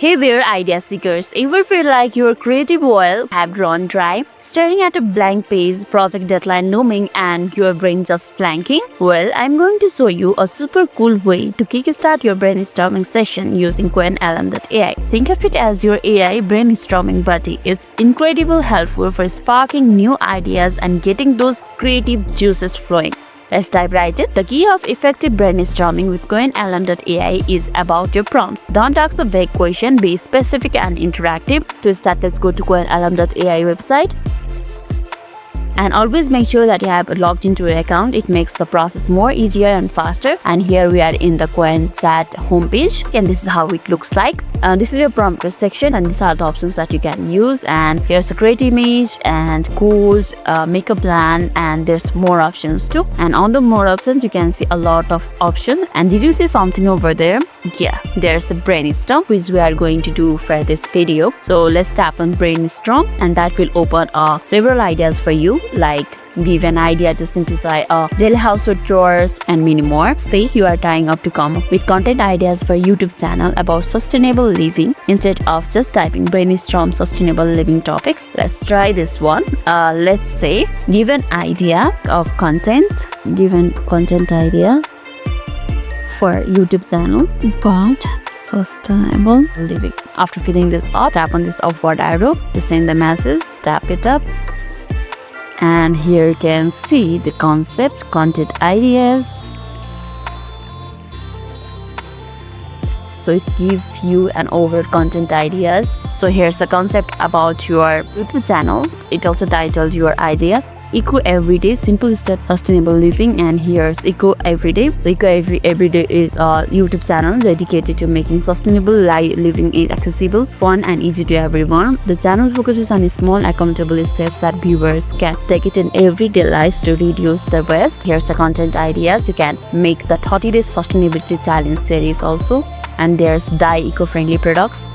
Hey there, idea seekers. Ever feel like your creative well have run dry? Staring at a blank page, project deadline looming, and your brain just blanking? Well, I'm going to show you a super cool way to kickstart your brainstorming session using QwenLM AI. Think of it as your AI brainstorming buddy. It's incredibly helpful for sparking new ideas and getting those creative juices flowing. Let's dive right in. The key of effective brainstorming with QwenLM AI is about your prompts. Don't ask a vague question, be specific and interactive. To start, let's go to QwenLM AI website. And always make sure that you have logged into your account. It makes the process more easier and faster. And here we are in the QwenChat homepage, and this is how it looks like. This is your prompt section, and these are the options that you can use. And here's a create image and quotes, make a plan, and there's more options too. And on the more options, you can see a lot of options. And did you see something over there? Yeah, there's a brainstorm, which we are going to do for this video. So let's tap on brainstorm, and that will open several ideas for you, like give an idea to simplify daily household chores and many more. Say you are trying up to come up with content ideas for YouTube channel about sustainable living instead of just typing brainstorm sustainable living topics. Let's try this one. Let's say give an idea of content, idea for YouTube channel about sustainable living. After filling this up, tap on this upward arrow to send the message, tap it up. And here you can see the content ideas. So it gives you an overall content ideas. So here's the concept about your YouTube channel. It also titled your idea Eco Everyday Simple Step Sustainable Living, and here's Eco Everyday. Eco Everyday is a YouTube channel dedicated to making sustainable living accessible, fun, and easy to everyone. The channel focuses on small, accountable steps that viewers can take it in everyday life to reduce their waste. Here's the content ideas. You can make the 30-day sustainability challenge series also. And there's dye eco-friendly products,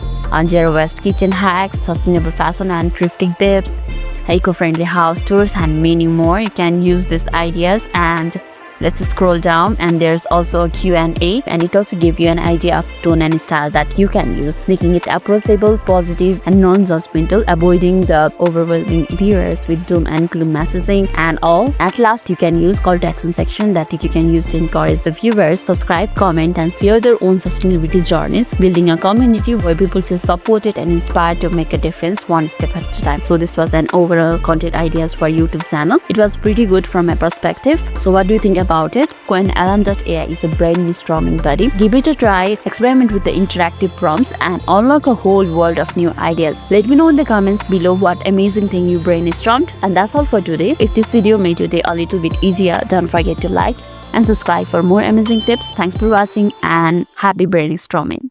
zero waste kitchen hacks, sustainable fashion and thrifting tips, eco-friendly house tours, and many more. You can use these ideas. And let's scroll down, and there's also a Q&A, and it also gives you an idea of tone and style that you can use, making it approachable, positive, and non-judgmental, avoiding the overwhelming viewers with doom and gloom messaging and all. At last, you can use call to action section that you can use to encourage the viewers, subscribe, comment, and share their own sustainability journeys, building a community where people feel supported and inspired to make a difference one step at a time. So this was an overall content ideas for YouTube channel. It was pretty good from my perspective. So what do you think about it? QwenLM AI is a brainstorming buddy. Give it a try, experiment with the interactive prompts, and unlock a whole world of new ideas. Let me know in the comments below what amazing thing you brainstormed. And that's all for today. If this video made your day a little bit easier, don't forget to like and subscribe for more amazing tips. Thanks for watching, and happy brainstorming.